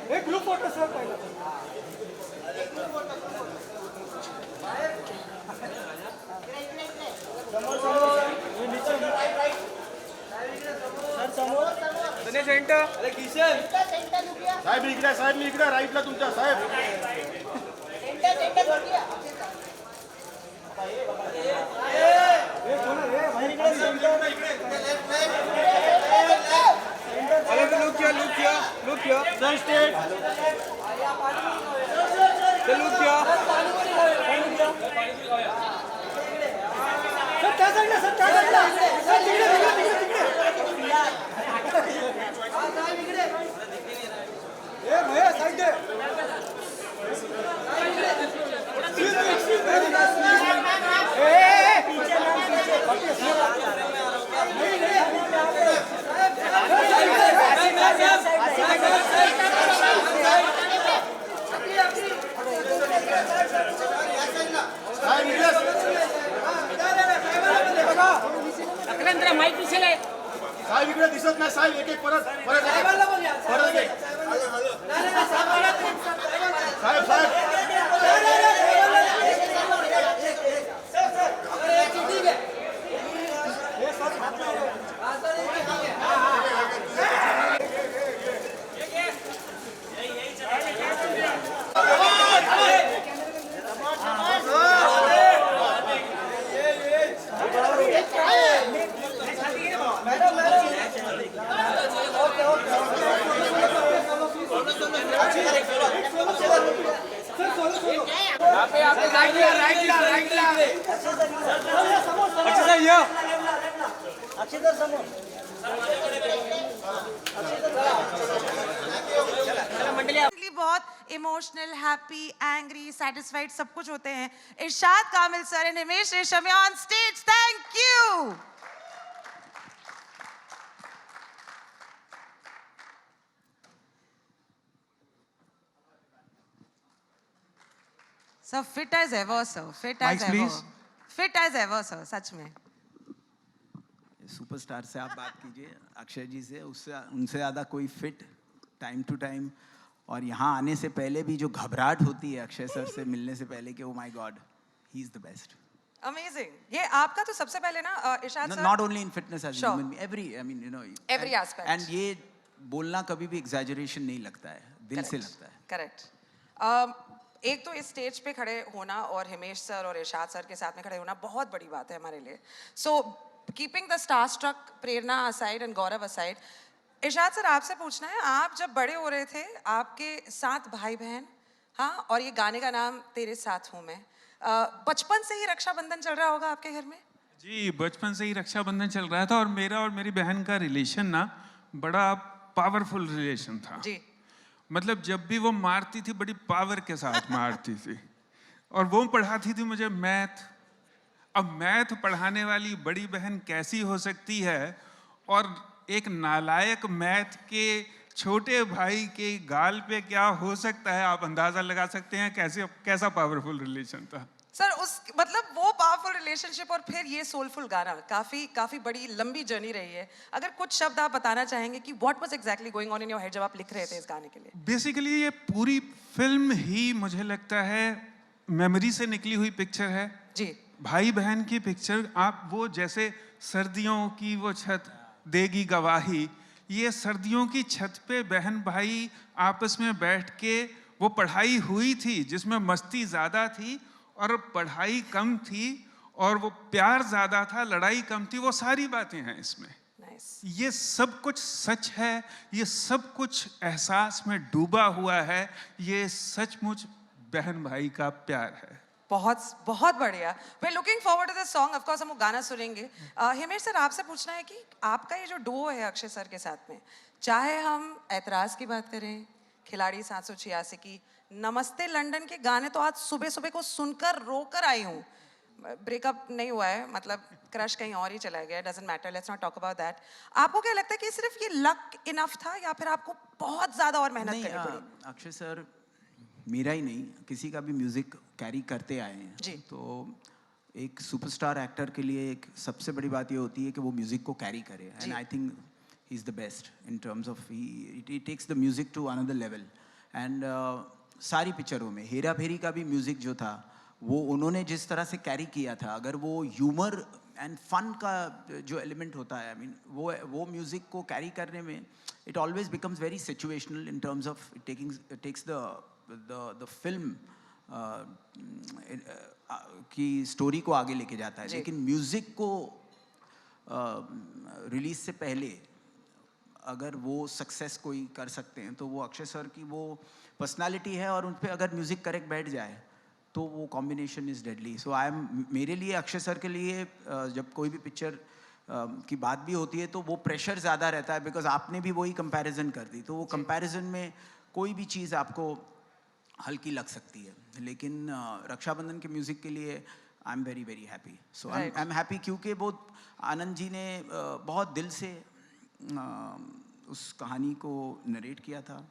एक group photo sir पहिला centre अरे किशन साहेब इकडे राईटला तुमच्या साहेब Look here. Sun state. Look here. Sir, क्या साइड सर क्या साइड सर तिकडे ए भैया साइड दे माहिती साहेब इकडे दिसत नाही साहेब एक परत साहेब बहुत इमोशनल, हैप्पी, एंग्री, सेटिस्फाइड सब कुछ होते हैं. Irshad Kamil sir and Himesh Reshammiya on stage. Thank you. So fit as ever, sir. Fit as ever. Please. Fit as ever, sir. सच में. सुपरस्टार से आप बात कीजिए, अक्षय जी से, उससे उनसे ज़्यादा कोई फिट, टाइम टू टाइम. और यहाँ आने से पहले भी जो घबराहट होती है अक्षय सर से मिलने से पहले कि oh my God, he is the best. Amazing. ये आपका तो सबसे पहले ना इरशाद sir. Not only in fitness as a human being, every aspect. And ये बोलना कभी भी exaggeration नहीं लगता है, दिल से लगता है. Correct. एक तो इस स्टेज पे खड़े होना और हिमेश सर और इरशाद सर के साथ में खड़े होना बहुत बड़ी बात है हमारे लिए. So keeping the starstruck Prerna aside and Gaurav aside, Irshad sir आपसे पूछना है, आप जब बड़े हो रहे थे, आपके 7 भाई बहन, हाँ, और ये गाने का नाम तेरे साथ हूँ मैं, बचपन से ही रक्षाबंधन चल रहा होगा आपके घर में? जी, बचपन से ही रक्षाबंधन चल रहा था और मेरा और मेरी बहन का रिलेशन ना बड़ा पावरफुल रिलेशन था जी. मतलब जब भी वो मारती थी बड़ी पावर के साथ मारती थी और वो पढ़ाती थी मुझे मैथ. अब मैथ पढ़ाने वाली बड़ी बहन कैसी हो सकती है और एक नालायक मैथ के छोटे भाई के गाल पे क्या हो सकता है, आप अंदाजा लगा सकते हैं कैसा पावरफुल रिलेशन था. सर उस मतलब वो पावरफुल रिलेशनशिप और फिर ये सोलफुल गाना काफी बड़ी लंबी जर्नी रही है. अगर कुछ शब्द आप बताना चाहेंगे कि what was exactly going on in your head जब आप लिख रहे थे इस गाने के लिए? बेसिकली ये पूरी फिल्म ही मुझे लगता है मेमोरी से निकली हुई पिक्चर है जी. भाई बहन की पिक्चर. आप वो जैसे सर्दियों की वो छत देगी गवाही, ये सर्दियों की छत पे बहन भाई आपस में बैठ के वो पढ़ाई हुई थी जिसमें मस्ती ज़्यादा थी और पढ़ाई कम थी और वो प्यार ज़्यादा था, लड़ाई कम थी, वो सारी बातें हैं इसमें. ये सब कुछ सच है, ये सब कुछ एहसास में डूबा हुआ है, ये सचमुच बहन भाई का प्यार है. बहुत बहुत बढ़िया. We're looking forward to the song. Of course हम वो गाना सुनेंगे. हिमेश सर आपसे पूछना है कि आपका ये जो डुओ है अक्षय सर के साथ में, चाहे हम ऐतराज की बात करें, खिलाड़ी 786 की, नमस्ते लंदन के गाने तो आज सुबह सुबह को सुनकर रोकर आई हूँ. ब्रेकअप नहीं हुआ है, मतलब क्रश कहीं और ही चला गया. Doesn't matter, let's not talk about that. आपको क्या लगता है कि सिर्फ ये लक इनफ था या फिर आपको बहुत ज्यादा और मेहनत करनी पड़ी? अक्षय सर मेरा ही नहीं, किसी का भी म्यूजिक कैरी करते आए हैं जी. तो एक सुपरस्टार एक्टर के लिए एक सबसे बड़ी बात ये होती है कि वो म्यूजिक को कैरी करे. And I think he is the best in terms of he takes the music to another level. And सारी पिक्चरों में हेरा फेरी का भी म्यूजिक जो था वो उन्होंने जिस तरह से कैरी किया था, अगर वो ह्यूमर एंड फन का जो एलिमेंट होता है, आई मीन वो म्यूजिक को कैरी करने में it always becomes very situational in terms of takes the film की स्टोरी को आगे लेके जाता है. लेकिन म्यूजिक को रिलीज से पहले अगर वो सक्सेस कोई कर सकते हैं तो वो अक्षय सर की वो पर्सनालिटी है, और उन पर अगर म्यूजिक करेक्ट बैठ जाए तो वो combination is deadly. So I am, मेरे लिए अक्षय सर के लिए जब कोई भी पिक्चर की बात भी होती है तो वो प्रेशर ज़्यादा रहता है, बिकॉज आपने भी वही कंपैरिजन कर दी, तो वो कंपैरिजन में कोई भी चीज़ आपको हल्की लग सकती है. लेकिन रक्षाबंधन के म्यूज़िक के लिए I am very very happy. So I am happy क्योंकि वो आनंद जी ने बहुत दिल से उस कहानी को नरेट किया था.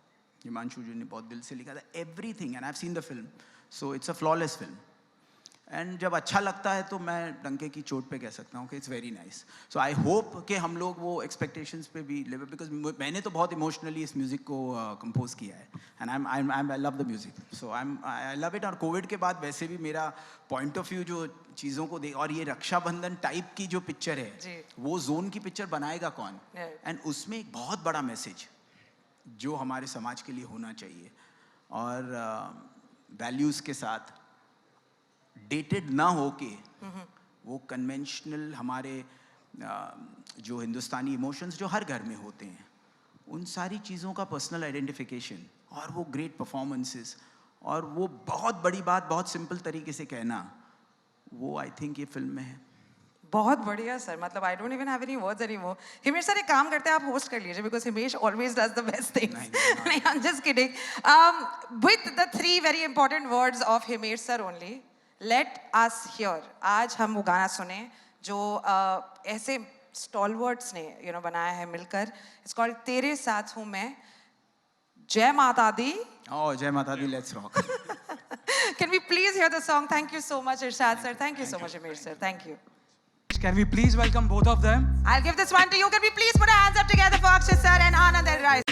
हिमांशु जी ने बहुत दिल से लिखा था everything, and I have seen the film. So it's a flawless film. And जब अच्छा लगता है तो मैं डंके की चोट पे कह सकता हूँ कि it's very nice. So I hope कि हम लोग वो एक्सपेक्टेशंस पे भी लेवल, बिकॉज मैंने तो बहुत इमोशनली इस म्यूज़िक को कंपोज किया है. And I love the music. So I love it. और कोविड के बाद वैसे भी मेरा पॉइंट ऑफ व्यू जो चीज़ों को और ये रक्षाबंधन टाइप की जो पिक्चर है वो जोन की पिक्चर बनाएगा कौन? एंड उसमें एक बहुत बड़ा मैसेज जो हमारे समाज के लिए होना चाहिए, और वैल्यूज़ के साथ डेटेड ना हो के वो कन्वेंशनल हमारे जो हिंदुस्तानी इमोशंस जो हर घर में होते हैं उन सारी चीज़ों का पर्सनल आइडेंटिफिकेशन, और वो ग्रेट परफॉर्मेंसेस, और वो बहुत बड़ी बात बहुत सिंपल तरीके से कहना, वो आई थिंक ये फिल्म में है. बहुत बढ़िया सर, मतलब I don't even have any words anymore. Himesh sir एक काम करते हैं, आप होस्ट कर लीजिए, because Himesh always does the best things. नहीं, I am just kidding. With the 3 very important words of Himesh sir only, let us hear. आज हम वो गाना सुने जो ऐसे स्टॉलवर्ड्स ने बनाया है मिलकर. इट्स कॉल्ड तेरे साथ हूँ मैं. जय माता दी. Oh, जय माता दी, let's rock. Can we please hear the song? Thank you so much, Irshad sir. Thank you so much, Himesh sir. Thank you. Can we please welcome both of them? I'll give this one to you. Can we please put our hands up together for Akshay sir and Anand and Rai?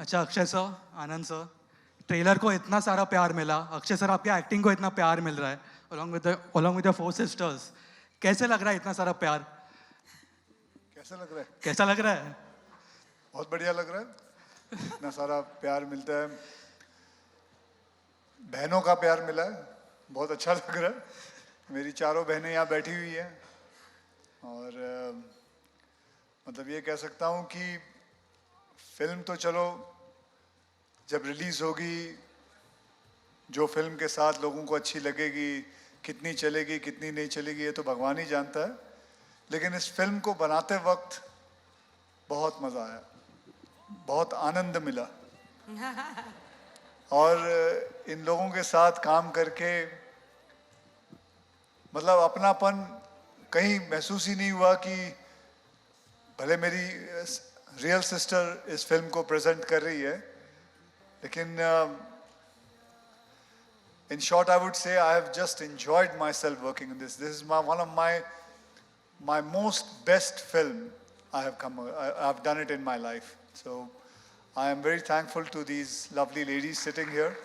अच्छा Akshay sir, आनंद sir, trailer को इतना सारा प्यार मिला, Akshay sir आपकी acting को इतना प्यार मिल रहा है, along with your 4 sisters. कैसे लग रहा है इतना सारा प्यार? कैसा लग रहा है? कैसा लग रहा है? बहुत बढ़िया लग रहा है. इतना सारा प्यार मिलता है, बहनों का प्यार मिला है, बहुत अच्छा लग रहा है. मेरी 4 बहनें यहाँ बैठी हुई हैं, और मतलब ये कह सकता हूँ कि फिल्म तो चलो जब रिलीज होगी, जो फिल्म के साथ लोगों को अच्छी लगेगी, कितनी चलेगी कितनी नहीं चलेगी ये तो भगवान ही जानता है. लेकिन इस फिल्म को बनाते वक्त बहुत मज़ा आया, बहुत आनंद मिला, और इन लोगों के साथ काम करके मतलब अपनापन कहीं महसूस ही नहीं हुआ कि भले मेरी रियल सिस्टर इस फिल्म को प्रेजेंट कर रही है, लेकिन in short I would say I have just enjoyed myself working on this. This is one of my most best film I've done it in my life. So I am very thankful to these lovely ladies sitting here,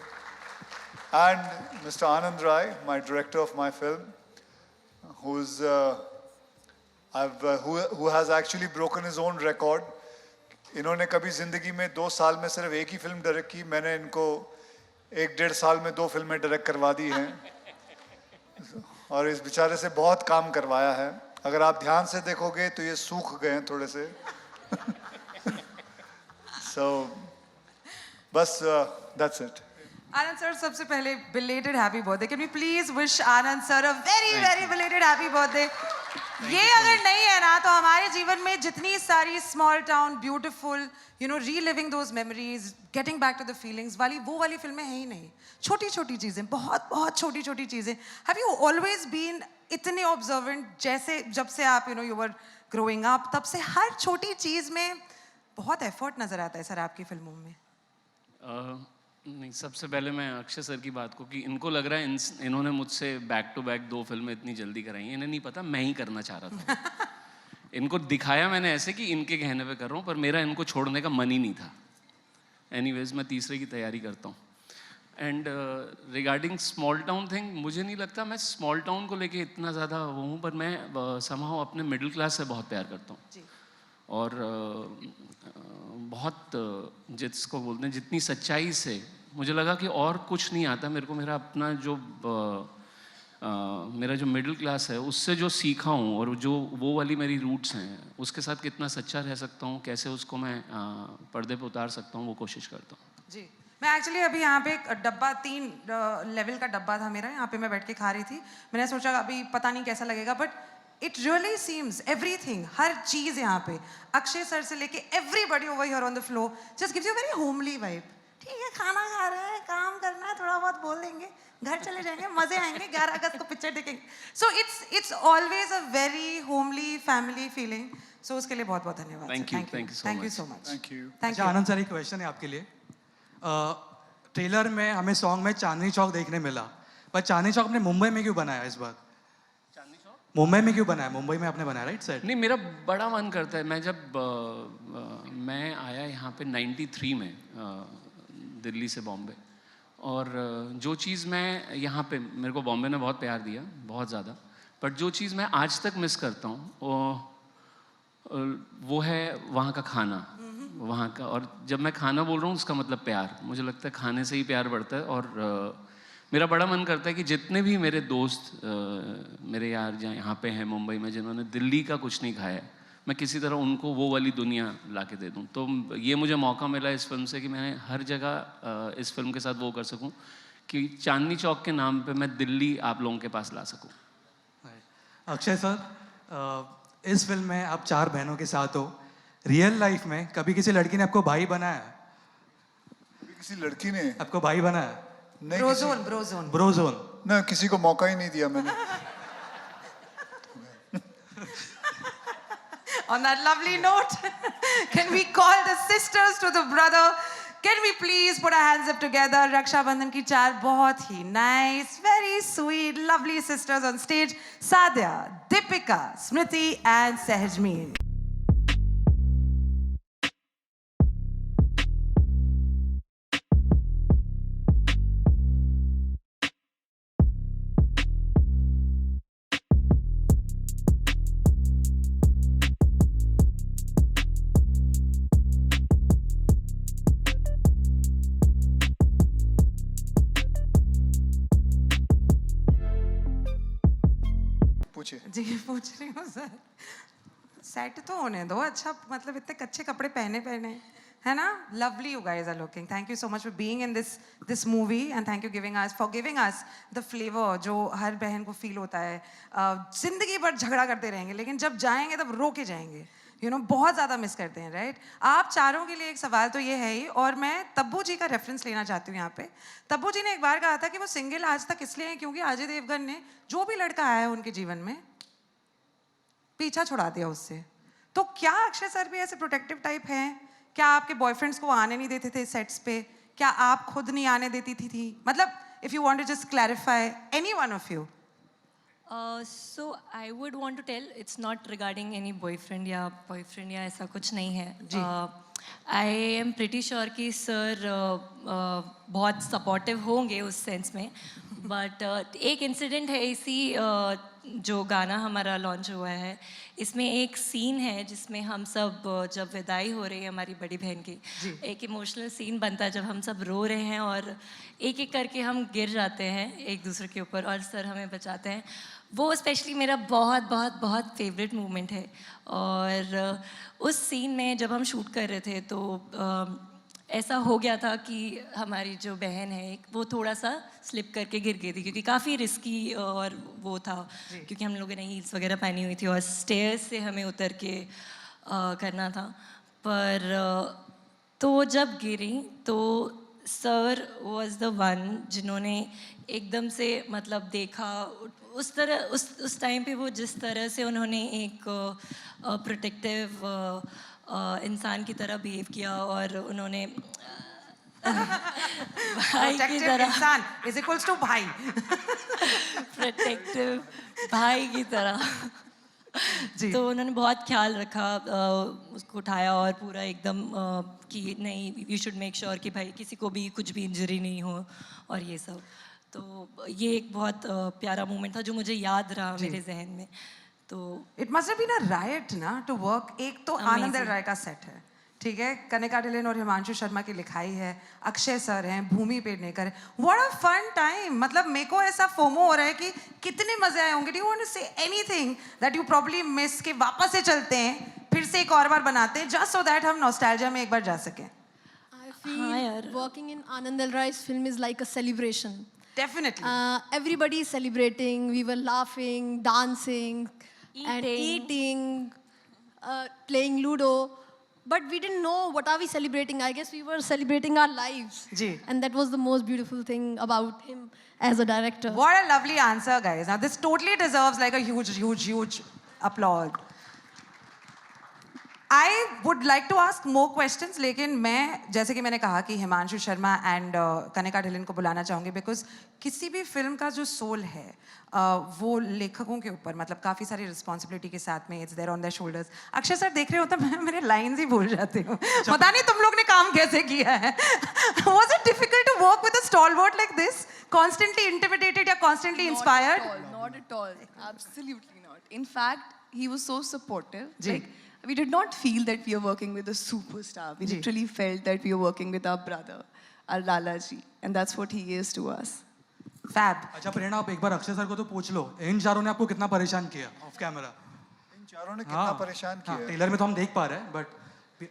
and Mr. Anand Rai, my director of my film, who has actually broken his own record. इन्होंने कभी ज़िंदगी में 2 साल में सिर्फ एक ही film direct की, मैंने इनको 1-1.5 साल में 2 फिल्में डायरेक्ट करवा दी हैं. और इस बेचारे से बहुत काम करवाया है। अगर आप ध्यान से देखोगे तो ये सूख गए हैं थोड़े से। So, बस that's it. Anand sir, सबसे पहले belated happy birthday. Can we please wish Anand sir a very belated happy birthday? ये अगर नहीं है ना तो हमारे जीवन में जितनी सारी small town beautiful, you know, reliving those memories, getting back to the feelings वाली वो वाली फिल्में हैं ही नहीं। छोटी छोटी चीजें, बहुत छोटी छोटी चीजें। Have you always been इतने observant, जैसे जब से आप you were growing up, तब से हर छोटी चीज में बहुत effort नजर आता है सर आपकी फिल्मों में? नहीं, सबसे पहले मैं अक्षय सर की बात को कि इनको लग रहा है इन्होंने मुझसे बैक टू बैक 2 फिल्में इतनी जल्दी कराई, इन्हें नहीं पता मैं ही करना चाह रहा था। इनको दिखाया मैंने ऐसे कि इनके कहने पे कर रहा हूँ, पर मेरा इनको छोड़ने का मन ही नहीं था। एनीवेज मैं तीसरे की तैयारी करता हूँ। And regarding small town thing, मुझे नहीं लगता मैं स्मॉल टाउन को लेके इतना ज़्यादा वो हूँ, पर मैं समहाउ अपने मिडिल क्लास से बहुत प्यार करता हूँ। और बहुत जिसको बोलते हैं जितनी सच्चाई से मुझे लगा कि और कुछ नहीं आता मेरे को, मेरा अपना जो मेरा जो मिडिल क्लास है उससे जो सीखा हूँ और जो वो वाली मेरी रूट्स हैं उसके साथ कितना सच्चा रह सकता हूँ, कैसे उसको मैं पर्दे पे उतार सकता हूँ, वो कोशिश करता हूँ। जी, मैं एक्चुअली अभी यहाँ पे एक डब्बा 3 लेवल का डब्बा था मेरा, यहाँ पे मैं बैठ के खा रही थी। मैंने सोचा अभी पता नहीं कैसा लगेगा, but it really seems everything, हर चीज़ यहाँ पे अक्षय सर से लेके everybody over here on the floor just gives you very homely vibe. ठीक है, खाना खा रहे हैं, काम करना है, थोड़ा बहुत बोल देंगे, घर चले जाएंगे, मजे आएंगे, 11 अगस्त को पिक्चर देखेंगे। So it's always a very homely family feeling. सो उसके लिए बहुत बहुत धन्यवाद। Thank you so much. Thank you. अच्छा आनंद सर, एक क्वेश्चन है आपके लिए। ट्रेलर में हमें सॉन्ग में चांदनी चौक देखने मिला, पर चांदनी चौक आपने मुंबई में क्यों बनाया इस बार? मुंबई में क्यों बनाया? मुंबई में आपने बनाया, राइट सर? नहीं, मेरा बड़ा मन करता है। मैं जब मैं आया यहाँ पे 93 में दिल्ली से बॉम्बे, और जो चीज़ मैं यहाँ पे, मेरे को बॉम्बे ने बहुत प्यार दिया, बहुत ज़्यादा, बट जो चीज़ मैं आज तक मिस करता हूँ वो है वहाँ का खाना, वहाँ का। और जब मैं खाना बोल रहा हूँ उसका मतलब प्यार। मुझे लगता है खाने से ही प्यार बढ़ता है। और मेरा बड़ा मन करता है कि जितने भी मेरे दोस्त मेरे यार जहाँ यहाँ पे हैं मुंबई में, जिन्होंने दिल्ली का कुछ नहीं खाया, मैं किसी तरह उनको वो वाली दुनिया ला के दे दूँ। तो ये मुझे मौका मिला इस फिल्म से कि मैं हर जगह इस फिल्म के साथ वो कर सकूँ कि चांदनी चौक के नाम पे मैं दिल्ली आप लोगों के पास ला सकूँ। अक्षय सर, इस फिल्म में आप 4 बहनों के साथ हो। रियल लाइफ में कभी किसी लड़की ने आपको भाई बनाया? किसी लड़की ने आपको भाई बनाया? नहीं, ब्रोजोन ब्रोजोन ना, किसी को मौका ही नहीं दिया मैंने। On that lovely note, can we call the sisters to the brother? Can we please put our hands up together? Raksha Bandhan की 4 बहुत ही nice, very sweet, lovely sisters on stage. Sadhya, Deepika, Smriti and Sehajmeen. जी पूछ रही हूँ sir, set तो होने दो। अच्छा, मतलब इतने कच्चे कपड़े पहने है ना? Lovely you guys are looking. Thank you so much for being in this movie and thank you for giving us the flavour जो हर बहन को फील होता है। जिंदगी भर झगड़ा करते रहेंगे, लेकिन जब जाएंगे तब रो के जाएंगे। बहुत ज़्यादा मिस करते हैं, राइट? आप चारों के लिए एक सवाल तो ये है ही, और मैं तब्बू जी का रेफरेंस लेना चाहती हूँ यहाँ पे। तब्बू जी ने एक बार कहा था कि वो सिंगल आज तक इसलिए हैं क्योंकि अजय देवगन ने जो भी लड़का आया है उनके जीवन में पीछा छुड़ा दिया उससे। तो क्या अक्षय सर भी ऐसे प्रोटेक्टिव टाइप हैं? क्या आपके बॉयफ्रेंड्स को आने नहीं देते थे सेट्स पे? क्या आप खुद नहीं आने देती थी? मतलब if you want to just clarify, any one of you. So I would want to tell it's not regarding any boyfriend या ऐसा कुछ नहीं है। I am pretty sure कि सर बहुत सपोर्टिव होंगे उस सेंस में, बट एक इंसिडेंट है इसी जो गाना हमारा लॉन्च हुआ है, इसमें एक सीन है जिसमें हम सब जब विदाई हो रही है हमारी बड़ी बहन की, एक इमोशनल सीन बनता है जब हम सब रो रहे हैं और एक एक करके हम गिर जाते हैं एक दूसरे के ऊपर और सर हमें बचाते हैं। वो स्पेशली मेरा बहुत बहुत बहुत फेवरेट मोमेंट है। और उस सीन में जब हम शूट कर रहे थे तो ऐसा हो गया था कि हमारी जो बहन है एक, वो थोड़ा सा स्लिप करके गिर गई थी, क्योंकि काफ़ी रिस्की और वो था, क्योंकि हम लोगों ने हील्स वगैरह पहनी हुई थी और स्टेयर्स से हमें उतर के करना था। पर तो जब गिरी तो सर वाज द वन जिन्होंने एकदम से मतलब देखा, उस तरह उस टाइम पे वो जिस तरह से उन्होंने एक प्रोटेक्टिव इंसान की तरह बिहेव किया और उन्होंने भाई की तरह इंसान इज इक्वल्स टू भाई प्रोटेक्टिव भाई की तरह तो उन्होंने बहुत ख्याल रखा, उसको उठाया और पूरा एकदम कि नहीं, यू शुड मेक श्योर कि भाई किसी को भी कुछ भी इंजरी नहीं हो और ये सब। तो ये एक बहुत प्यारा मोमेंट था जो मुझे याद रहा मेरे जहन में। तो it must have been a right ना टू वर्क। एक तो आनंद राय का सेट है, ठीक है, कनिका ढिल्लन और हिमांशु शर्मा की लिखाई है, अक्षय सर हैं, भूमि पेडनेकर है। What a fun time. मतलब मेरे को ऐसा फोमो हो रहा है कि कितने मजे आए होंगे। Do you want to say anything that you probably miss के वापस से चलते हैं, फिर से एक और बार बनाते हैं, जस्ट सो दैट हम नॉस्टैल्जिया में एक बार जा सकें? I feel working in Anand Rai's film is like a celebration. Definitely. Everybody is celebrating. We were laughing, dancing, and eating, playing Ludo. But we didn't know what are we celebrating. I guess we were celebrating our lives. Ji. And that was the most beautiful thing about him as a director. What a lovely answer, guys. Now this totally deserves like a huge applause. I would like to ask more questions, लेकिन मैं जैसे कि मैंने कहा कि Himanshu Sharma and Kanika Dhillon को बुलाना चाहूँगी, बिकॉज किसी भी फिल्म का जो सोल है वो लेखकों के ऊपर, मतलब काफ़ी सारी रिस्पॉन्सिबिलिटी के साथ में, it's there on their shoulders. Akshay sir देख रहे हो तो मैं मेरे लाइन्स ही भूल जाती हूँ। पता नहीं तुम लोग ने काम कैसे किया है। Was it difficult to work with a stalwart like this? Constantly intimidated या constantly inspired? Not at all. Absolutely not. In fact, he was so supportive. Ji. Like, we did not feel that we were working with a superstar. We literally felt that we were working with our brother, our Lala ji, and that's what he is to us. Fab. अच्छा प्रेरणा, आप एक बार Akshay sir को तो पूछ लो, इन चारों ने आपको कितना परेशान किया ऑफ कैमरा? इन चारों ने कितना परेशान किया है? ट्रेलर में तो हम देख पा रहे हैं, बट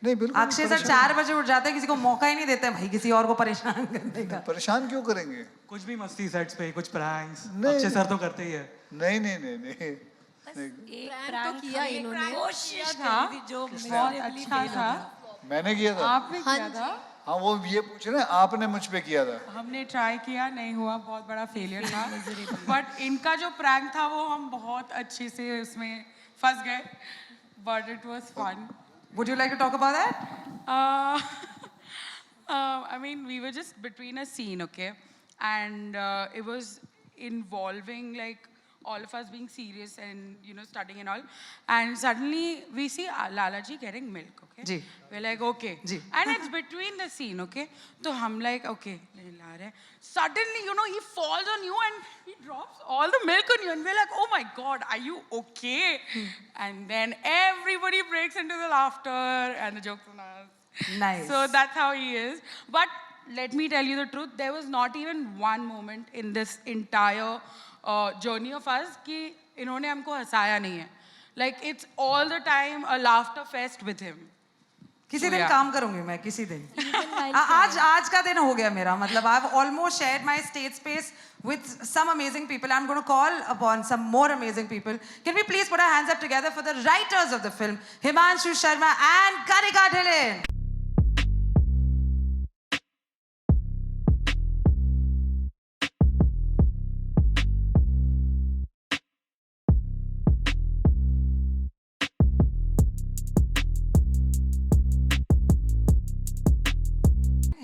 नहीं बिल्कुल अक्षय सर 4 बजे उठ जाते हैं, किसी को मौका ही नहीं देते भाई किसी और को परेशान करने का। परेशान क्यों करेंगे? कुछ भी मस्ती सेट्स पे, कुछ प्रैंक्स नहीं, अक्षय सर तो करते ही है। नहीं एक प्रैंक तो किया इन्होंने। कोशिश करी थी जो बहुत अच्छा था। मैंने किया था। आपने किया था? हाँ, वो ये पूछ रहे हैं, आपने मुझ पे किया था। हमने ट्राई किया, नहीं हुआ, बहुत बड़ा फेलियर था। बट इनका जो प्रैंक था वो हम बहुत अच्छे से उसमें फंस गए, but it was fun. Would you like to talk about that? I mean, we were just between a scene, okay? And it was involving like all of us being serious and, you know, studying and all. And suddenly we see Lala ji getting milk, okay? जी. We're like, okay. जी. And it's between the scene, okay? So hum like, okay, ला रहे हैं. Suddenly, you know, he falls on you and he drops all the milk on you. And we're like, oh my God, are you okay? And then everybody breaks into the laughter and the jokes on us. Nice. So that's how he is. But let me tell you the truth, there was not even one moment in this entire journey of us कि इन्होंने हमको हंसाया नहीं है. Like it's all the time a laughter fest with him. किसी दिन काम करूंगी मैं, किसी दिन। आज का दिन हो गया मेरा, मतलब I've almost shared my stage space with some amazing people. I'm going to call upon some more amazing people. Can we please put our hands up together for the writers of the film, Himanshu Sharma and Kanika Dhillon.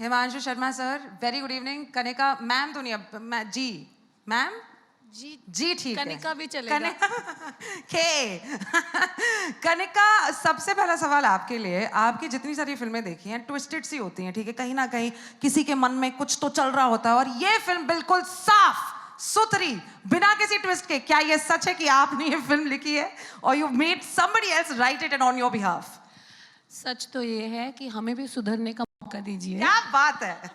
Himanshu Sharma sir, very good evening. Kanika ma'am तो नहीं, जी ma'am जी ठीक है, कनिका भी चलेगा। कनिका, सबसे पहला सवाल आपके लिए, आपकी जितनी सारी फिल्में देखी हैं ट्विस्टेड सी होती हैं, ठीक है, कहीं ना कहीं किसी के मन में कुछ तो चल रहा होता है, और ये फिल्म बिल्कुल साफ सुथरी, बिना किसी ट्विस्ट के। क्या ये सच है कि आपने ये फिल्म लिखी है और you made somebody else write it and on your behalf? सच तो ये है कि हमें भी सुधरने का मौका दीजिए। क्या बात है।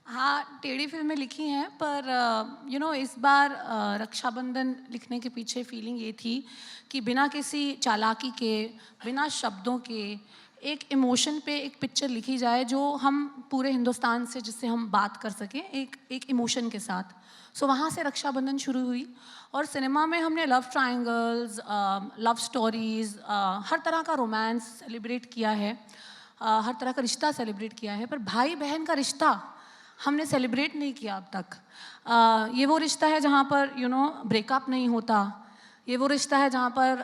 हाँ, टेढ़ी फिल्में लिखी हैं, पर इस बार रक्षाबंधन लिखने के पीछे फीलिंग ये थी कि बिना किसी चालाकी के, बिना शब्दों के, एक इमोशन पे एक पिक्चर लिखी जाए जो हम पूरे हिंदुस्तान से, जिससे हम बात कर सकें एक इमोशन के साथ। सो वहाँ से रक्षाबंधन शुरू हुई और सिनेमा में हमने लव ट्रायंगल्स, लव स्टोरीज़, हर तरह का रोमांस सेलिब्रेट किया है, हर तरह का रिश्ता सेलिब्रेट किया है, पर भाई बहन का रिश्ता हमने सेलिब्रेट नहीं किया अब तक। ये वो रिश्ता है जहाँ पर ब्रेकअप नहीं होता, ये वो रिश्ता है जहाँ पर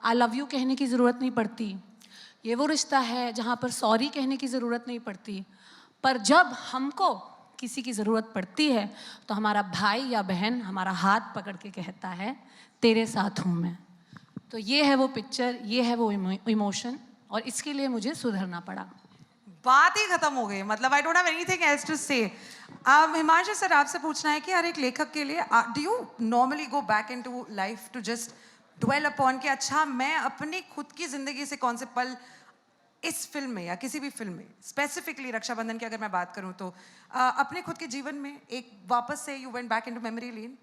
आई लव यू कहने की ज़रूरत नहीं पड़ती, ये वो रिश्ता है जहाँ पर सॉरी कहने की ज़रूरत नहीं पड़ती, पर जब हमको किसी की ज़रूरत पड़ती है तो हमारा भाई या बहन हमारा हाथ पकड़ के कहता है तेरे साथ हूँ मैं। तो ये है वो पिक्चर, ये है वो इमोशन, और इसके लिए मुझे सुधरना पड़ा। बात ही खत्म हो गई, मतलब I don't have anything else to say. Himanshu sir, आपसे पूछना है कि हर एक लेखक के लिए do you normally go back into life to just dwell upon कि अच्छा मैं अपनी खुद की जिंदगी से कौन से पल इस फिल्म में या किसी भी फिल्म में, स्पेसिफिकली रक्षाबंधन की अगर मैं बात करूं तो अपने खुद के जीवन में एक वापस से you went back into memory lane?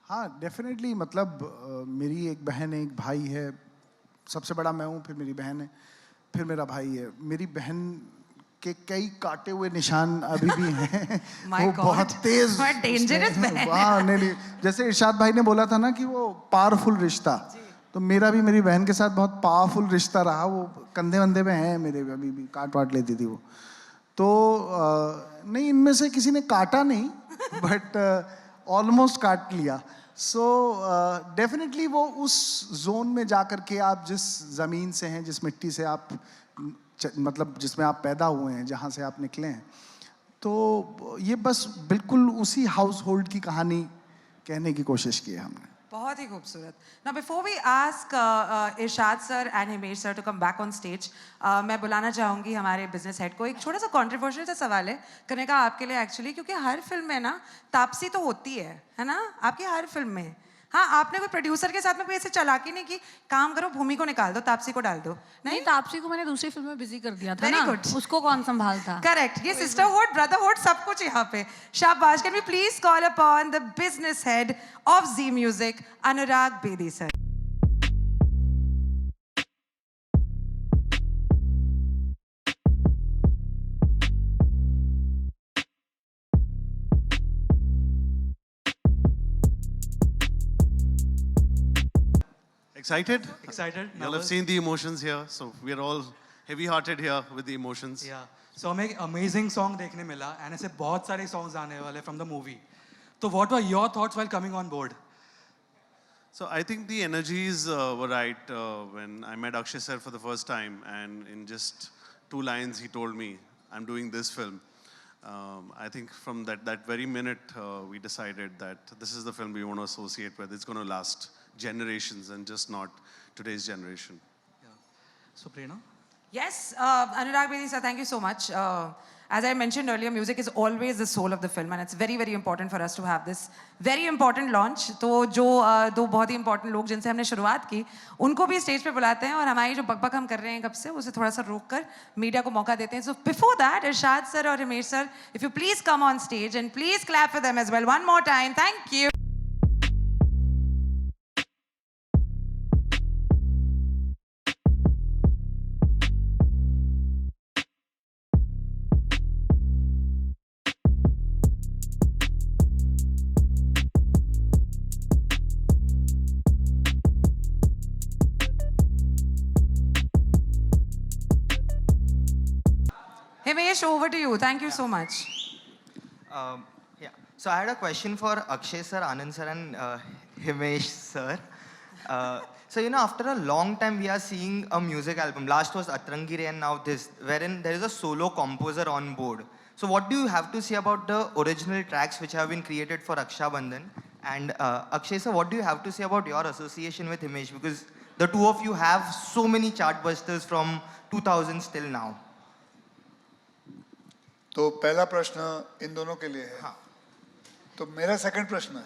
हाँ डेफिनेटली, मतलब मेरी एक बहन है, एक भाई है, सबसे बड़ा मैं हूँ, फिर मेरी बहन है, फिर मेरा भाई है। मेरी बहन के कई काटे हुए निशान अभी भी हैं। वो बहुत तेज, डेंजरस बहन है। हाँ नहीं, जैसे इरशाद भाई ने बोला था ना कि वो पावरफुल रिश्ता, तो मेरा भी मेरी बहन के साथ बहुत पावरफुल रिश्ता रहा। वो कंधे वंधे पे हैं मेरे, अभी भी काट वाट लेती थी वो। तो नहीं, इनमें से किसी ने काटा नहीं, बट ऑलमोस्ट काट लिया। सो डेफिनेटली वो उस जोन में जा कर के, आप जिस ज़मीन से हैं, जिस मिट्टी से आप मतलब जिसमें आप पैदा हुए हैं, जहाँ से आप निकले हैं, तो ये बस बिल्कुल उसी हाउस होल्ड की कहानी कहने की कोशिश की है हमने। बहुत ही खूबसूरत। Now before we ask Irshad sir and Himesh sir to come back on stage, मैं बुलाना चाहूँगी हमारे बिजनेस हेड को। एक छोटा सा कॉन्ट्रोवर्शियल सा सवाल है करने का आपके लिए एक्चुअली, क्योंकि हर फिल्म में ना तापसी तो होती है ना, आपकी हर फिल्म में। हाँ, आपने कोई प्रोड्यूसर के साथ में कोई ऐसे चालाकी नहीं की, काम करो भूमि को निकाल दो, तापसी को डाल दो? नहीं, तापसी को मैंने दूसरी फिल्म में बिजी कर दिया था ना, उसको कौन संभालता? करेक्ट, ये सिस्टरहुड, ब्रदरहुड, सब कुछ यहाँ पे। शाबाश। Can we please call upon the business head of Zee music, Anurag Bedi sir. Excited? Excited? You all have seen the emotions here, so we are all heavy-hearted here with the emotions. Yeah. So हमें एक amazing song देखने मिला, and ऐसे बहुत सारे songs आने वाले from the movie. So what were your thoughts while coming on board? So I think the energies were right when I met Akshay sir for the first time, and in just 2 lines he told me, "I'm doing this film." I think from that very minute we decided that this is the film we want to associate with. It's going to last generations and just not today's generation. Yeah. So Prerna? Yes, Anurag Bedi sir, thank you so much. As I mentioned earlier, music is always the soul of the film, and it's very, very important for us to have this very important launch. तो जो 2 बहुत ही important लोग जिनसे हमने शुरुआत की, उनको भी स्टेज पे बुलाते हैं और हमारी जो बकबक हम कर रहे हैं कब से, उसे थोड़ा सा रोक कर मीडिया को मौका देते हैं. So before that, Irshad sir और Himesh sir, if you please come on stage and please clap for them as well. One more time. Thank you. Himesh, over to you. Thank you so much. Yeah. So I had a question for Akshay sir, Anand sir, and Himesh sir. So after a long time, we are seeing a music album. Last was Atrangi Re, and now this, wherein there is a solo composer on board. So what do you have to say about the original tracks which have been created for Raksha Bandhan? And Akshay sir, what do you have to say about your association with Himesh? Because the two of you have so many chartbusters from 2000s till now. तो पहला प्रश्न इन दोनों के लिए है. हाँ. तो मेरा सेकंड प्रश्न है.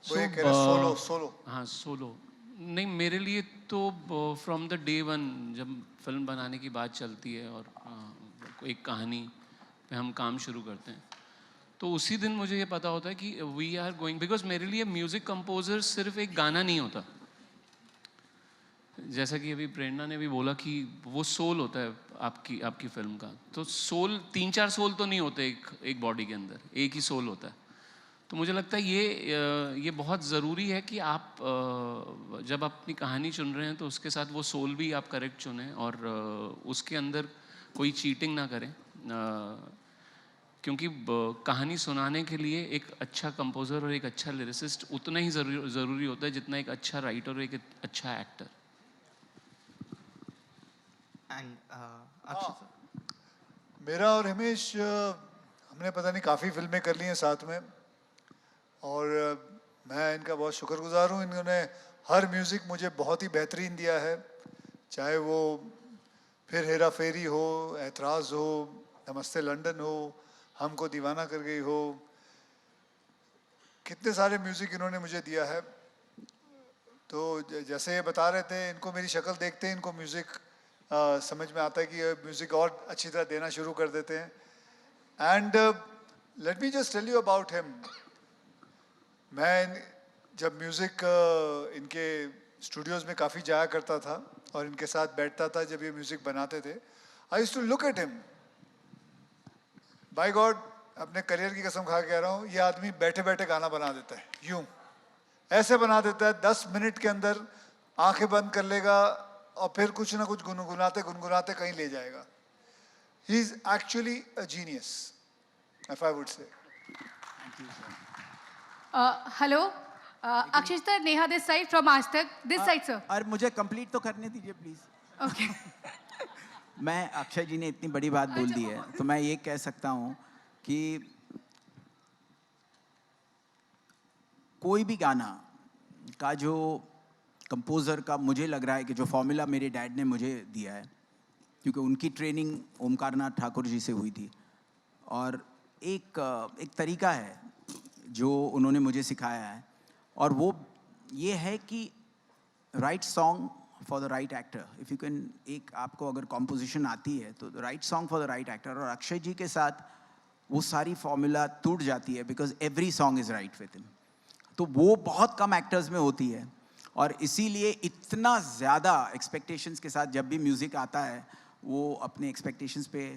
वो ये कह रहा सोलो. हाँ, सोलो नहीं, मेरे लिए तो फ्रॉम द डे वन जब फिल्म बनाने की बात चलती है और एक कहानी पे हम काम शुरू करते हैं, तो उसी दिन मुझे ये पता होता है कि वी आर गोइंग, बिकॉज मेरे लिए म्यूज़िक कंपोजर सिर्फ एक गाना नहीं होता, जैसा कि अभी प्रेरणा ने भी बोला कि वो सोल होता है आपकी फिल्म का। तो सोल, 3-4 सोल तो नहीं होते एक बॉडी के अंदर, एक ही सोल होता है। तो मुझे लगता है ये बहुत ज़रूरी है कि आप जब अपनी कहानी चुन रहे हैं तो उसके साथ वो सोल भी आप करेक्ट चुनें, और उसके अंदर कोई चीटिंग ना करें, क्योंकि कहानी सुनाने के लिए एक अच्छा कंपोज़र और एक अच्छा लिरिसिस्ट उतना ही ज़रूरी होता है जितना एक अच्छा राइटर और एक अच्छा एक्टर। मेरा और हिमेश हमने पता नहीं काफ़ी फिल्में कर ली हैं साथ में, और मैं इनका बहुत शुक्रगुजार हूँ। इन्होंने हर म्यूज़िक मुझे बहुत ही बेहतरीन दिया है, चाहे वो फिर हेरा फेरी हो, एतराज़ हो, नमस्ते लंदन हो, हमको दीवाना कर गई हो, कितने सारे म्यूज़िक इन्होंने मुझे दिया है। तो जैसे ये बता रहे थे, इनको मेरी शक्ल देखते हैं इनको म्यूज़िक समझ में आता है कि ये म्यूज़िक और अच्छी तरह देना शुरू कर देते हैं। And let me just tell you about him. मैं जब म्यूज़िक इनके स्टूडियोज़ में काफ़ी जाया करता था और इनके साथ बैठता था जब ये म्यूज़िक बनाते थे, I used to look at him. By god, अपने करियर की कसम खा के कह रहा हूँ, ये आदमी बैठे बैठे गाना बना देता है, यूं ऐसे बना देता है। 10 मिनट के अंदर आंखें बंद कर लेगा और फिर कुछ ना कुछ गुनगुनाते गुनगुनाते कहीं ले जाएगा। He is actually a genius, if I would say. Hello Akshay sir, Neha this side from आज तक, दिस साइड सर। और मुझे कंप्लीट तो करने दीजिए प्लीज। ओके। मैं, अक्षय जी ने इतनी बड़ी बात बोल दी है तो मैं ये कह सकता हूँ कि कोई भी गाना का जो कंपोज़र का, मुझे लग रहा है कि जो फॉर्मूला मेरे डैड ने मुझे दिया है, क्योंकि उनकी ट्रेनिंग ओमकार नाथ ठाकुर जी से हुई थी, और एक तरीका है जो उन्होंने मुझे सिखाया है, और वो ये है कि right song for the right actor. If you can, एक आपको अगर कॉम्पोजिशन आती है तो right song for the right actor, और अक्षय जी के साथ वो सारी फॉर्मूला टूट जाती है, because every song is right with him. तो वो बहुत कम एक्टर्स में होती है, और इसीलिए इतना ज़्यादा एक्सपेक्टेशंस के साथ जब भी म्यूज़िक आता है वो अपने एक्सपेक्टेशंस पे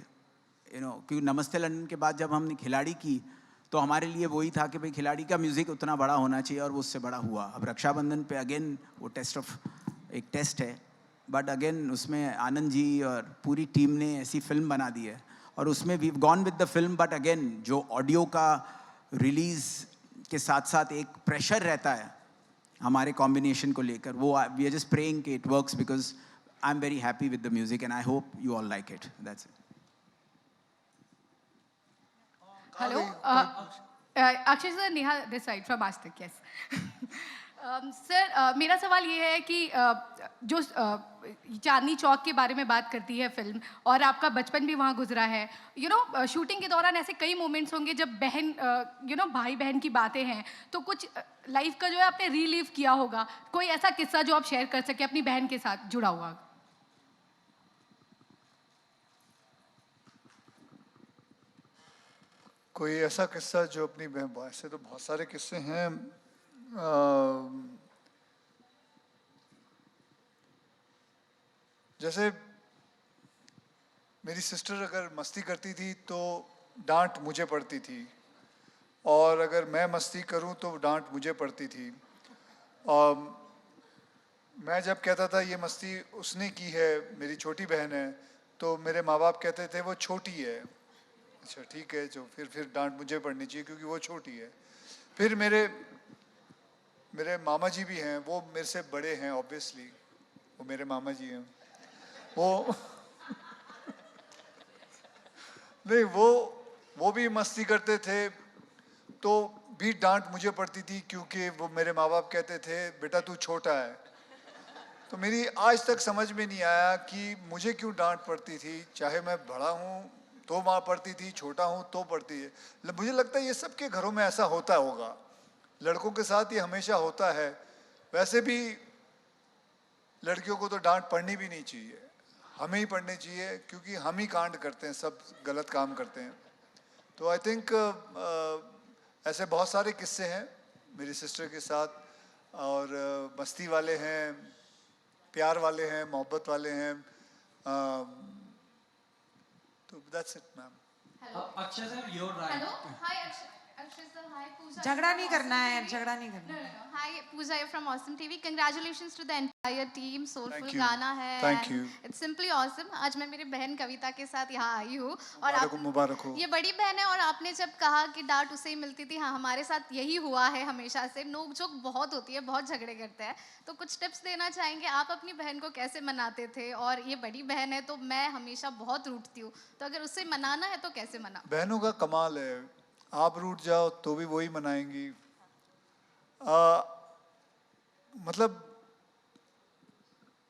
क्योंकि नमस्ते लंदन के बाद जब हमने खिलाड़ी की तो हमारे लिए वही था कि भाई खिलाड़ी का म्यूज़िक उतना बड़ा होना चाहिए, और वो उससे बड़ा हुआ। अब रक्षाबंधन पे अगेन वो एक टेस्ट है, बट अगेन उसमें आनंद जी और पूरी टीम ने ऐसी फिल्म बना दी है, और उसमें we gone with the film. But again जो ऑडियो का रिलीज़ के साथ साथ एक प्रेशर रहता है हमारे कॉम्बिनेशन को लेकर, वो वी आर जस्ट प्रेइंग कि it works, because I am very happy with the music and I hope you all like it. That's it. Hello Akshay sir, Neha this side from आज तक। यस सर, मेरा सवाल ये है कि जो चांदनी चौक के बारे में बात करती है फिल्म, और आपका बचपन भी वहाँ गुजरा है, शूटिंग के दौरान ऐसे कई मोमेंट्स होंगे जब बहन भाई बहन की बातें हैं, तो कुछ लाइफ का जो है आपने रीलिव किया होगा, कोई ऐसा किस्सा जो आप शेयर कर सके अपनी बहन के साथ जुड़ा हुआ? कोई ऐसा किस्सा जो अपनी बहन, ऐसे तो बहुत सारे किस्से हैं। जैसे मेरी सिस्टर अगर मस्ती करती थी तो डांट मुझे पड़ती थी, और अगर मैं मस्ती करूं तो डांट मुझे पड़ती थी। मैं जब कहता था ये मस्ती उसने की है, मेरी छोटी बहन है, तो मेरे माँ बाप कहते थे वो छोटी है। अच्छा ठीक है, जो फिर डांट मुझे पड़नी चाहिए क्योंकि वो छोटी है। फिर मेरे मामा जी भी हैं, वो मेरे से बड़े हैं, ऑब्वियसली वो मेरे मामा जी हैं। वो नहीं, वो भी मस्ती करते थे, तो भी डांट मुझे पड़ती थी क्योंकि वो मेरे माँ बाप कहते थे बेटा तू छोटा है। तो मेरी आज तक समझ में नहीं आया कि मुझे क्यों डांट पड़ती थी, चाहे मैं बड़ा हूँ तो माँ पड़ती थी, छोटा हूँ तो पड़ती है। मुझे लगता है ये सबके घरों में ऐसा होता होगा, लड़कों के साथ ये हमेशा होता है। वैसे भी लड़कियों को तो डांट पड़नी भी नहीं चाहिए, हमें ही पढ़ने चाहिए, क्योंकि हम ही कांड करते हैं, सब गलत काम करते हैं. तो आई थिंक ऐसे बहुत सारे किस्से हैं मेरी सिस्टर के साथ, और मस्ती वाले हैं, प्यार वाले हैं, मोहब्बत वाले हैं. तो that's it ma'am. Akshay sir, you're right. Hello, hi Akshay sir, hi Pooja. झगड़ा नहीं करना है, झगड़ा नहीं करना. No. Hi Pooja, you're from Awesome TV. Congratulations to the entire team. Soulful Thank you. गाना है. Thank you. It's simply awesome. आज मैं मेरी बहन कविता के साथ यहाँ आई हूँ और आप मुबारक हो. ये बड़ी बहन है और आपने जब कहा कि डांट उसे ही मिलती थी, हाँ हमारे साथ यही हुआ है हमेशा से. नोक झोंक बहुत होती है, बहुत झगड़े करते हैं. तो कुछ टिप्स देना चाहेंगे, आप अपनी बहन को कैसे मनाते थे? और ये बड़ी बहन है तो मैं हमेशा बहुत रूठती हूँ, तो अगर उससे मनाना है तो कैसे मना? बहनों का कमाल है, आप रूठ जाओ तो भी वही मनाएंगी. मतलब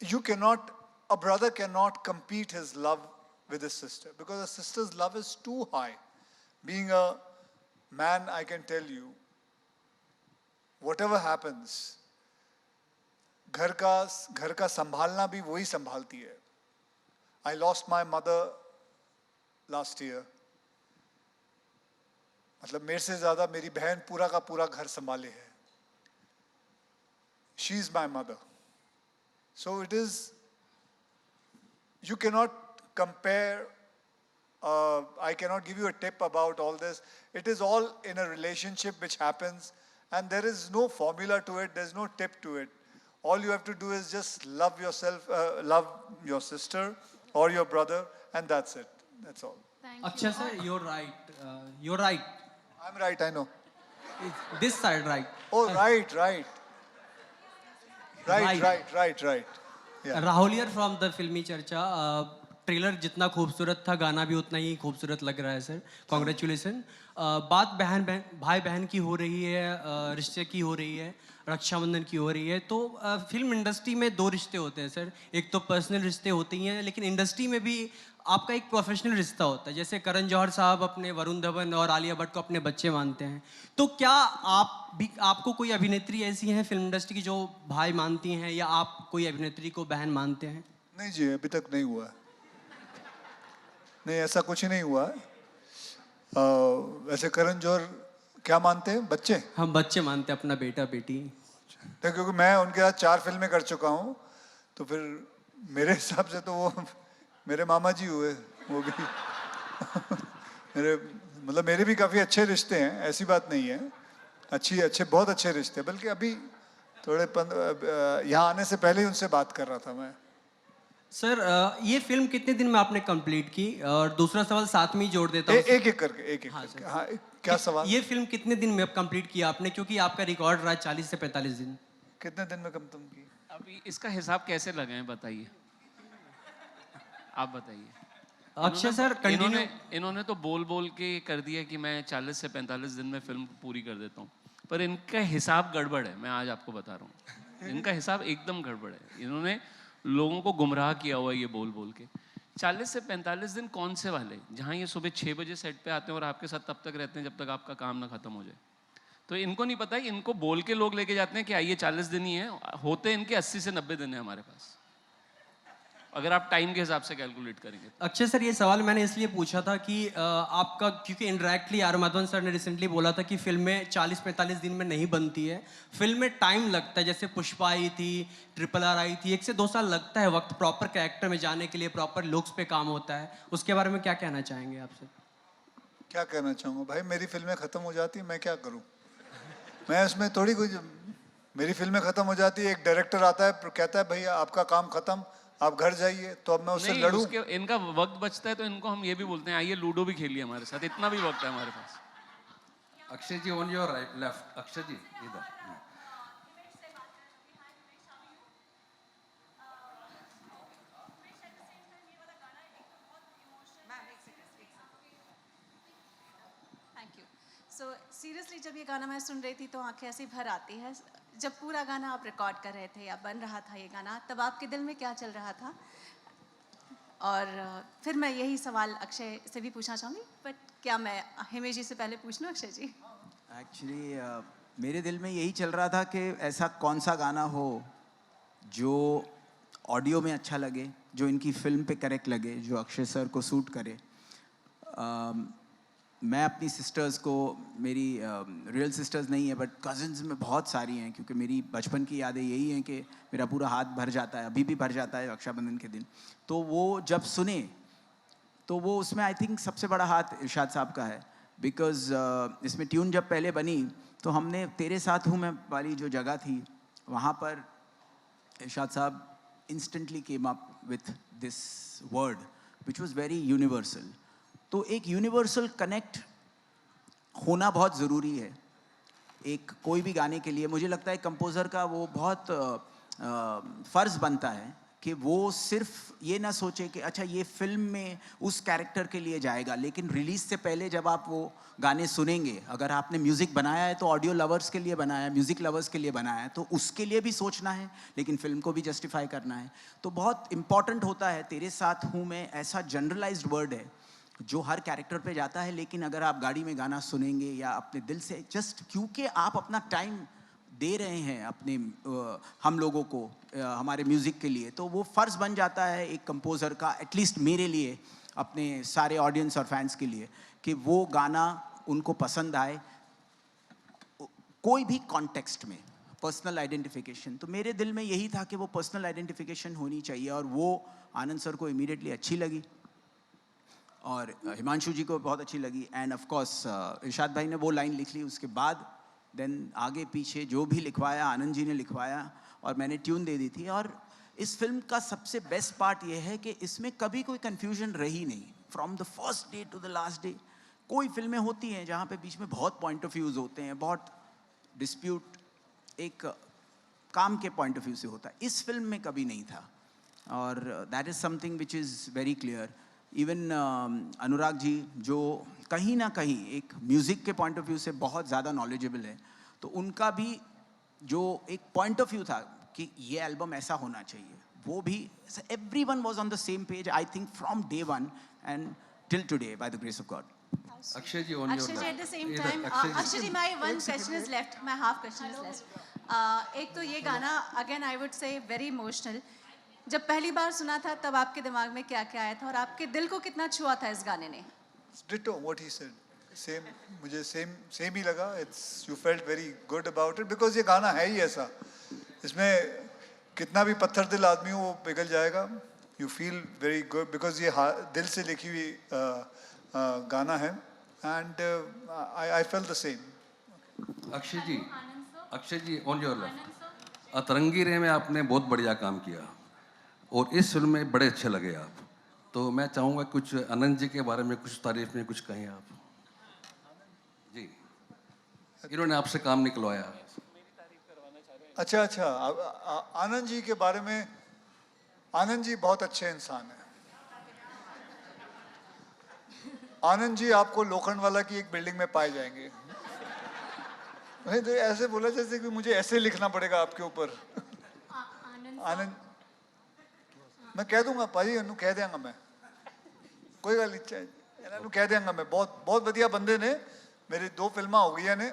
you cannot, a brother cannot compete his love with his sister, because a sister's love is too high. Being a man, I can tell you, whatever happens, घर का संभालना भी वही संभालती है. I lost my mother last year. मतलब मेरे से ज़्यादा मेरी बहन पूरा का पूरा घर संभाले है. She is my mother. So it is, you cannot compare, I cannot give you a tip about all this. It is all in a relationship which happens, and there is no formula to it, there's no tip to it. All you have to do is just love yourself, love your sister or your brother, and that's it. That's all. Akshay sir, you're right. You're right. I'm right, I know. This side, right. Oh, right. Right. Yeah. Rahul here from the फिल्मी चर्चा. Trailer जितना खूबसूरत था, गाना भी उतना ही खूबसूरत लग रहा है सर. कॉन्ग्रेचुलेसन. बात भाई बहन की हो रही है, रिश्ते की हो रही है, रक्षाबंधन की हो रही है. तो फिल्म इंडस्ट्री में दो रिश्ते होते हैं सर. एक तो पर्सनल रिश्ते होते ही हैं, लेकिन इंडस्ट्री में भी आपका एक प्रोफेशनल रिश्ता होता है. जैसे करण जौहर साहब अपने वरुण धवन और आलिया भट्ट को अपने बच्चे मानते हैं. तो क्या आपको कोई अभिनेत्री ऐसी हैं फिल्म इंडस्ट्री की जो भाई मानती हैं, या आप कोई अभिनेत्री को बहन मानते हैं? नहीं जी, अभी तक नहीं हुआ. नहीं, ऐसा कुछ ही नहीं हुआ. वैसे करण जौहर क्या मानते हैं? बच्चे? हम बच्चे मानते हैं, अपना बेटा बेटी. क्योंकि मैं उनके साथ 4 फिल्में कर चुका हूँ, तो फिर मेरे हिसाब से तो वो मेरे मामा जी हुए. वो भी मेरे भी काफ़ी अच्छे रिश्ते हैं, ऐसी बात नहीं है. बहुत अच्छे रिश्ते. बल्कि अभी थोड़े यहाँ आने से पहले ही उनसे बात कर रहा था मैं. सर ये फिल्म कितने दिन में आपने कंप्लीट की? और दूसरा सवाल साथ में ही जोड़ देता हूँ. एक करके. हाँ, क्या सवाल? ये फिल्म कितने दिन में कंप्लीट किया आपने, क्योंकि आपका रिकॉर्ड रहा 40 से 45 दिन. कितने दिन में खत्म की? अभी इसका हिसाब कैसे लगाएं, बताइए. आप बताइए. अक्षय सर, इन्होंने तो बोल के कर दिया कि मैं 40 से 45 दिन में फिल्म पूरी कर देता हूँ, पर इनका हिसाब गड़बड़ है. मैं आज आपको बता रहा हूँ, इनका हिसाब एकदम गड़बड़ है. इन्होंने लोगों को गुमराह किया हुआ है ये बोल के. 40 से 45 दिन कौन से वाले, जहाँ ये सुबह 6 बजे सेट पे आते हैं और आपके साथ तब तक रहते हैं जब तक आपका काम ना खत्म हो जाए. तो इनको नहीं पता, इनको बोल के लोग लेके जाते हैं कि आइए 40 दिन ही है, होते इनके 80 से 90 दिन है हमारे पास, अगर आप टाइम के हिसाब से कैलकुलेट करेंगे. अक्षय सर, ये सवाल मैंने इसलिए पूछा था कि आपका, क्योंकि इनडायरेक्टली आर माधवन सर ने रिसेंटली बोला था कि फिल्में 40-45 दिन में नहीं बनती है, फिल्म में टाइम लगता है. जैसे पुष्पा आई थी, RRR आई थी, 1 से 2 साल लगता है वक्त प्रॉपर कैरेक्टर में जाने के लिए, प्रॉपर लुक्स पे काम होता है. उसके बारे में क्या कहना चाहेंगे आपसे? क्या कहना चाहूँगा भाई, मेरी फिल्में ख़त्म हो जाती है, मैं क्या करूँ? मैं उसमें थोड़ी कुछ, मेरी फिल्में ख़त्म हो जाती है, एक डायरेक्टर आता है, कहता है भैया आपका काम ख़त्म, आप घर जाइए, तो अब मैं उससे लड़ूं? इनका वक्त बचता है तो इनको हम ये भी बोलते हैं आइए लूडो भी खेलिए हमारे साथ, इतना भी वक्त है हमारे पास. Akshay ji on your right left. Akshay ji इधर. Thank you. सो सीरियसली जब ये गाना मैं सुन रही थी तो आंखें ऐसी भर आती है. जब पूरा गाना आप रिकॉर्ड कर रहे थे या बन रहा था ये गाना, तब आपके दिल में क्या चल रहा था? और फिर मैं यही सवाल अक्षय से भी पूछना चाहूँगी, बट क्या मैं हिमेश जी से पहले पूछ लूँ? अक्षय जी, एक्चुअली मेरे दिल में यही चल रहा था कि ऐसा कौन सा गाना हो जो ऑडियो में अच्छा लगे, जो इनकी फिल्म पे करेक्ट लगे, जो अक्षय सर को सूट करे। मैं अपनी सिस्टर्स को, मेरी रियल सिस्टर्स नहीं है बट कज़न्स में बहुत सारी हैं, क्योंकि मेरी बचपन की यादें यही हैं कि मेरा पूरा हाथ भर जाता है, अभी भी भर जाता है रक्षाबंधन के दिन। तो वो जब सुने तो वो उसमें आई थिंक सबसे बड़ा हाथ इरशाद साहब का है, बिकॉज इसमें ट्यून जब पहले बनी तो हमने तेरे साथ हूँ मैं वाली जो जगह थी वहाँ पर इरशाद साहब instantly came up with this word which was very universal. तो एक यूनिवर्सल कनेक्ट होना बहुत ज़रूरी है एक कोई भी गाने के लिए। मुझे लगता है कंपोज़र का वो बहुत फ़र्ज़ बनता है कि वो सिर्फ ये ना सोचे कि अच्छा ये फिल्म में उस कैरेक्टर के लिए जाएगा, लेकिन रिलीज़ से पहले जब आप वो गाने सुनेंगे, अगर आपने म्यूज़िक बनाया है तो ऑडियो लवर्स के लिए बनाया है, म्यूज़िक लवर्स के लिए बनाया है, तो उसके लिए भी सोचना है, लेकिन फिल्म को भी जस्टिफाई करना है। तो बहुत इम्पॉर्टेंट होता है तेरे साथ हूँ मैं, ऐसा जनरलाइज्ड वर्ड है जो हर कैरेक्टर पे जाता है, लेकिन अगर आप गाड़ी में गाना सुनेंगे या अपने दिल से जस्ट क्योंकि आप अपना टाइम दे रहे हैं अपने हम लोगों को हमारे म्यूज़िक के लिए, तो वो फ़र्ज़ बन जाता है एक कंपोज़र का, एटलीस्ट मेरे लिए, अपने सारे ऑडियंस और फैंस के लिए, कि वो गाना उनको पसंद आए कोई भी कॉन्टेक्स्ट में। पर्सनल आइडेंटिफिकेशन, तो मेरे दिल में यही था कि वो पर्सनल आइडेंटिफिकेशन होनी चाहिए, और वो आनंद सर को इमीडिएटली अच्छी लगी और हिमांशु जी को बहुत अच्छी लगी। एंड ऑफ कोर्स इरशाद भाई ने वो लाइन लिख ली, उसके बाद देन आगे पीछे जो भी लिखवाया आनंद जी ने लिखवाया और मैंने ट्यून दे दी थी। और इस फिल्म का सबसे बेस्ट पार्ट ये है कि इसमें कभी कोई कन्फ्यूजन रही नहीं, from the first day to the last day. कोई फिल्में होती हैं जहाँ पे बीच में बहुत पॉइंट ऑफ व्यूज़ होते हैं, बहुत डिस्प्यूट एक काम के पॉइंट ऑफ व्यू से होता है, इस फिल्म में कभी नहीं था, और that is something which is very clear. Even Anurag ji जो कहीं ना कहीं एक म्यूज़िक के पॉइंट ऑफ व्यू से बहुत ज़्यादा नॉलेजेबल है, तो उनका भी जो एक पॉइंट ऑफ व्यू था कि ये एल्बम ऐसा होना चाहिए, वो भी everyone was on the same page, I think from day one and till today by the grace of God. Akshay ji, on your Akshay ji, at the same left. time, Akshay ji, my one question is left, my half question is left. एक तो ये गाना, again I would say very emotional. जब पहली बार सुना था तब आपके दिमाग में क्या क्या आया था और आपके दिल को कितना छुआ था इस गाने ने? Ditto what he said. Same, मुझे same ही लगा. You felt very good about it because ये गाना है ही ऐसा. इसमें कितना भी पत्थर दिल आदमी हो वो पिघल जाएगा. You feel very good because ये दिल से लिखी हुई गाना है. And I felt the same. Akshay ji, on your left. अतरंगी रे में आपने बहुत बढ़िया काम किया और इस फिल्म में बड़े अच्छे लगे आप, तो मैं चाहूँगा कुछ आनंद जी के बारे में कुछ तारीफ में कुछ कहें आप जी। इन्होंने आपसे काम निकलवाया। अच्छा, आनंद जी के बारे में, आनंद जी बहुत अच्छे इंसान हैं। आनंद जी आपको लोखंडवाला की एक बिल्डिंग में पाए जाएंगे। मैंने तो ऐसे बोला जैसे कि मुझे ऐसे लिखना पड़ेगा आपके ऊपर। आनंद मैं कह दूंगा भाजी, इन्हों कह देंगा मैं, कोई गल नहीं, इन्हों कह देंगा मैं। बहुत बढ़िया बंदे ने, मेरी 2 फिल्मां हो गई ने,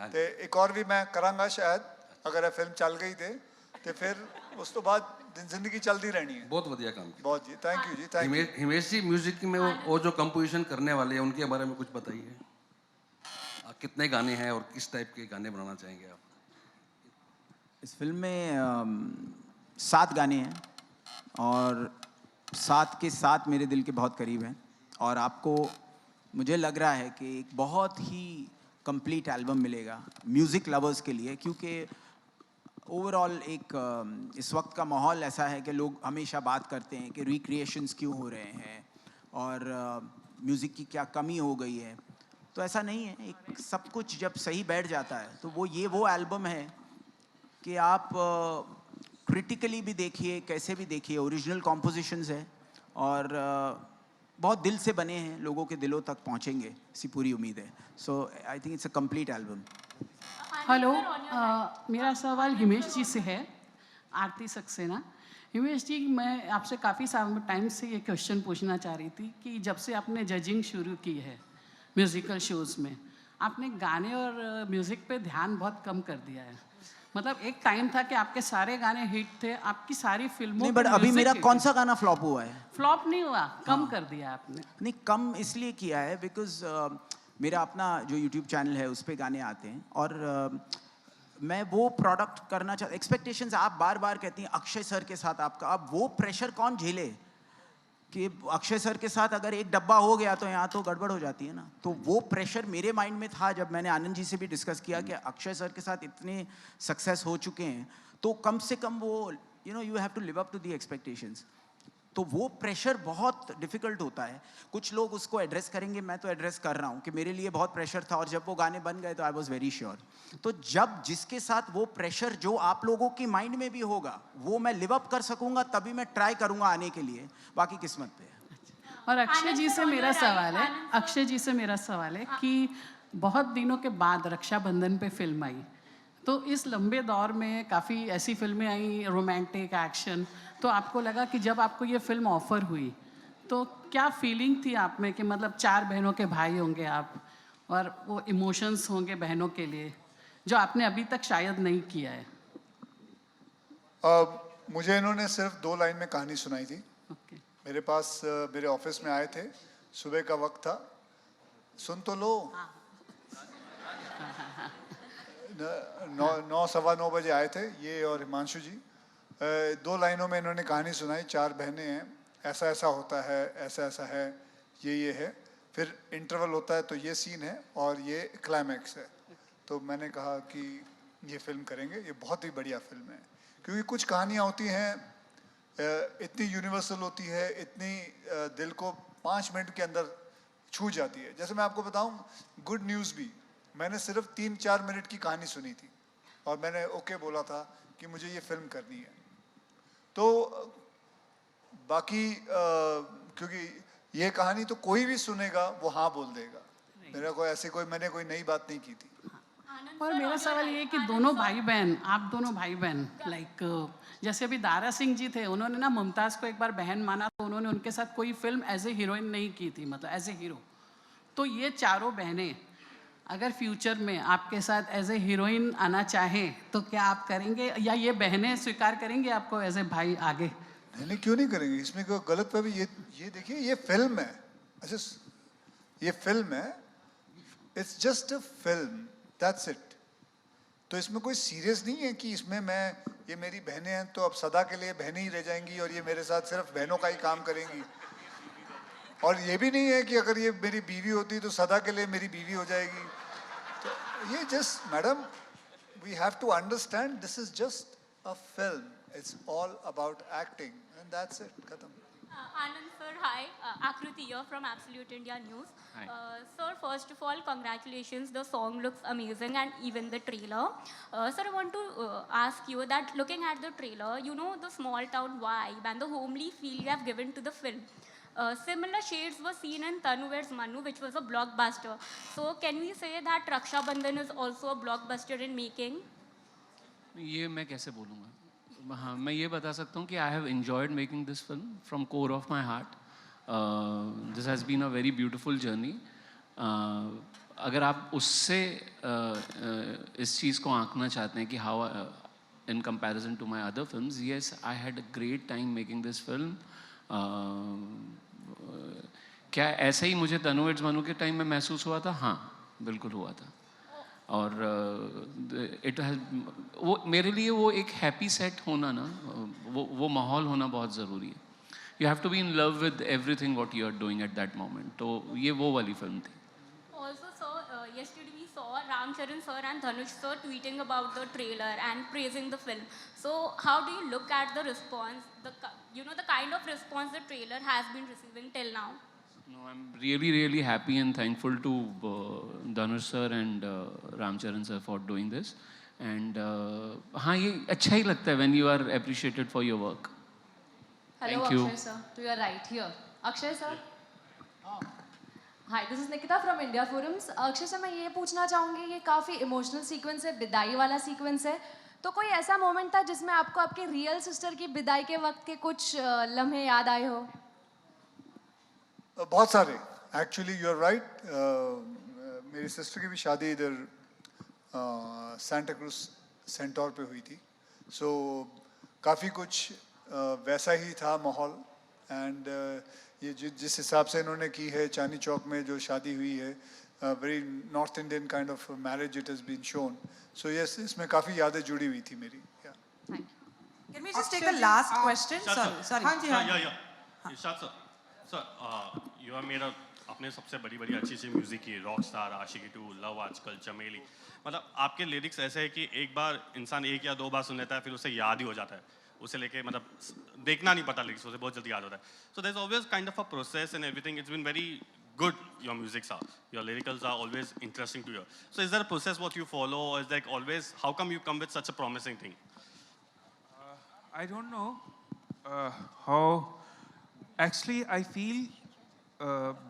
ते एक और भी मैं करांगा शायद, अगर ये फिल्म चल गई ते फिर उस तो बाद जिंदगी चलती रहनी है। बहुत बढ़िया काम किया। बहुत जी, थैंक यू जी, thank you. Himesh ji, music में वो जो कंपोजिशन करने वाले हैं उनके बारे में कुछ बताइए। कितने गाने हैं और किस टाइप के गाने बनाना चाहेंगे आप? इस फिल्म में 7 गाने हैं और 7 के 7 मेरे दिल के बहुत करीब हैं, और आपको मुझे लग रहा है कि एक बहुत ही कंप्लीट एल्बम मिलेगा म्यूज़िक लवर्स के लिए, क्योंकि ओवरऑल एक इस वक्त का माहौल ऐसा है कि लोग हमेशा बात करते हैं कि रिक्रिएशंस क्यों हो रहे हैं और म्यूज़िक की क्या कमी हो गई है। तो ऐसा नहीं है, एक सब कुछ जब सही बैठ जाता है तो वो एल्बम है कि आप क्रिटिकली भी देखिए, कैसे भी देखिए, ओरिजिनल कॉम्पोजिशंस है और बहुत दिल से बने हैं, लोगों के दिलों तक पहुंचेंगे, ऐसी पूरी उम्मीद है। So I think it's a complete album. Hello, मेरा सवाल हिमेश जी से है, आरती सक्सेना। हिमेश जी, मैं आपसे काफ़ी टाइम से ये क्वेश्चन पूछना चाह रही थी कि जब से आपने जजिंग शुरू की है म्यूज़िकल शोज़ में, आपने गाने और म्यूज़िक पे ध्यान बहुत कम कर दिया है। मतलब एक टाइम था कि आपके सारे गाने हिट थे, आपकी सारी फिल्मों नहीं, बट अभी मेरा कौन सा गाना फ्लॉप हुआ है? फ्लॉप नहीं हुआ, कम कर दिया आपने। नहीं, कम इसलिए किया है बिकॉज मेरा अपना जो यूट्यूब चैनल है उस पर गाने आते हैं और मैं वो प्रोडक्ट करना चाहता। एक्सपेक्टेशंस आप बार बार कहती हैं अक्षय सर के साथ आपका, अब वो प्रेशर कौन झेले कि अक्षय सर के साथ अगर एक डब्बा हो गया तो यहाँ तो गड़बड़ हो जाती है ना। तो वो प्रेशर मेरे माइंड में था जब मैंने आनंद जी से भी डिस्कस किया कि अक्षय सर के साथ इतने सक्सेस हो चुके हैं तो कम से कम वो you have to live up to the expectations. तो वो प्रेशर बहुत डिफिकल्ट होता है। कुछ लोग उसको एड्रेस करेंगे, मैं तो एड्रेस कर रहा हूँ कि मेरे लिए बहुत प्रेशर था और जब वो गाने बन गए तो आई वॉज वेरी श्योर। तो जब जिसके साथ वो प्रेशर जो आप लोगों की माइंड में भी होगा वो मैं लिव अप कर सकूंगा तभी मैं ट्राई करूंगा आने के लिए, बाकी किस्मत पे है। और अक्षय जी से मेरा सवाल है, अक्षय जी से मेरा सवाल है कि बहुत दिनों के बाद रक्षाबंधन पे फिल्म आई, तो इस लंबे दौर में काफ़ी ऐसी फिल्में आई रोमांटिक एक्शन, तो आपको लगा कि जब आपको ये फिल्म ऑफर हुई तो क्या फीलिंग थी आप में कि मतलब 4 बहनों के भाई होंगे आप और वो इमोशंस होंगे बहनों के लिए जो आपने अभी तक शायद नहीं किया है? मुझे इन्होंने सिर्फ 2 लाइन में कहानी सुनाई थी। मेरे पास मेरे ऑफिस में आए थे, सुबह का वक्त था, सुन तो लो। 9:15 बजे आए थे ये और हिमांशु जी। 2 लाइनों में इन्होंने कहानी सुनाई। 4 बहनें हैं, ऐसा ऐसा होता है, ऐसा ऐसा है, ये है, फिर इंटरवल होता है तो ये सीन है और ये क्लाइमैक्स है। तो मैंने कहा कि ये फिल्म करेंगे, ये बहुत ही बढ़िया फिल्म है। क्योंकि कुछ कहानियाँ होती हैं इतनी यूनिवर्सल होती है, इतनी दिल को 5 मिनट के अंदर छू जाती है। जैसे मैं आपको बताऊं, गुड न्यूज़ भी मैंने सिर्फ 3-4 मिनट की कहानी सुनी थी और मैंने ओके बोला था कि मुझे ये फिल्म करनी है। तो बाकी क्योंकि ये कहानी तो कोई भी सुनेगा वो हाँ बोल देगा। मैंने कोई नई बात नहीं की थी। और मेरा सवाल ये है कि दोनों भाई बहन, आप दोनों भाई बहन लाइक जैसे अभी दारा सिंह जी थे, उन्होंने ना मुमताज़ को एक बार बहन माना तो उन्होंने उनके साथ कोई फिल्म एज ए हीरोइन नहीं की थी, मतलब एज ए हीरो। तो ये चारों बहनें अगर फ्यूचर में आपके साथ एज ए हीरोइन आना चाहें तो क्या आप करेंगे या ये बहनें स्वीकार करेंगे आपको एज ए भाई आगे? नहीं, क्यों नहीं करेंगे, इसमें कोई गलत पे भी। ये देखिए, ये फिल्म है। अच्छा, ये फिल्म है, it's just a film, that's it. तो इसमें कोई सीरियस नहीं है कि इसमें ये मेरी बहनें हैं तो अब सदा के लिए बहनें ही रह जाएंगी और ये मेरे साथ सिर्फ बहनों का ही काम करेंगी। और ये भी नहीं है कि अगर ये मेरी बीवी होती तो सदा के लिए मेरी बीवी हो जाएगी। तो ये just, madam, we have to understand this is just a film, it's all about acting and that's it, खत्म। Anand sir, hi. Akriti here from Absolute India News. Hi. Sir, first of all, congratulations. The song looks amazing and even the trailer. Sir, I want to ask you that looking at the trailer, you know the small town vibe and the homely feel you have given to the film. Similar shades were seen in Tanu Wears Manu, which was a blockbuster. So can we say that Raksha Bandhan is also a blockbuster in making? ये मैं कैसे बोलूँगा? हाँ, मैं ये बता सकता हूँ कि I have enjoyed making this film from core of my heart. This has been a very beautiful journey. अगर आप उससे इस चीज़ को आंकना चाहते हैं कि how in comparison to my other films, yes I had a great time making this film. क्या ऐसे ही मुझे तनु वेड्स मनु के टाइम में महसूस हुआ था? हाँ, बिल्कुल हुआ था। और इट हैज वो मेरे लिए वो एक हैप्पी सेट होना ना, वो माहौल होना बहुत ज़रूरी है। You have to be in love with everything what you are doing at that moment. तो ये वो वाली फिल्म थी। Also, sir, yesterday we saw Ram Charan sir and Dhanush sir tweeting about the trailer and praising the film. So, how do you look at the response, the kind of response the trailer has been receiving till now? No, I'm really, really happy and thankful to Dhanush sir and Ram Charan sir for doing this. And हाँ, ये अच्छा ही लगता है when you are appreciated for your work. Hello, Thank you. Akshay sir. To your right here. Akshay sir. Hi, this is Nikita from India Forums. Akshay sir, मैं ये पूछना चाहूँगी, ये काफ़ी इमोशनल सीक्वेंस है, विदाई वाला सीक्वेंस है, तो कोई ऐसा मोमेंट था जिसमें आपको आपके रियल सिस्टर की विदाई के वक्त के कुछ लम्हे याद आए हो? बहुत सारे, एक्चुअली यू आर राइट। मेरी सिस्टर की भी शादी इधर सांता क्रूज सेंटोर पे हुई थी. सो काफ़ी कुछ वैसा ही था माहौल. एंड ये जिस हिसाब से इन्होंने की है चांदनी चौक में जो शादी हुई है, very north Indian kind of marriage it has been shown. So yes, इसमें काफ़ी यादें जुड़ी हुई थी मेरी. Can we just take a last question? Sorry. हाँ जी, हाँ. इरशाद सर, you have made अपने सबसे बड़ी अच्छी सी म्यूजिक की, रॉक स्टार, आशिकी 2, लव आजकल, चमेली. मतलब आपके लिरिक्स ऐसे है कि एक बार इंसान एक या दो बार सुन लेता है, फिर उसे याद ही हो जाता है. उसे लेके मतलब देखना नहीं पड़ता लिरिक्स, उसे बहुत जल्दी याद होता है. So there's always kind of a process and everything. It's been very good. Your musics are, your lyricals are always interesting to hear. So is there a process what you follow, or is like always, how come you come with such a promising thing? I don't know how. Actually, I feel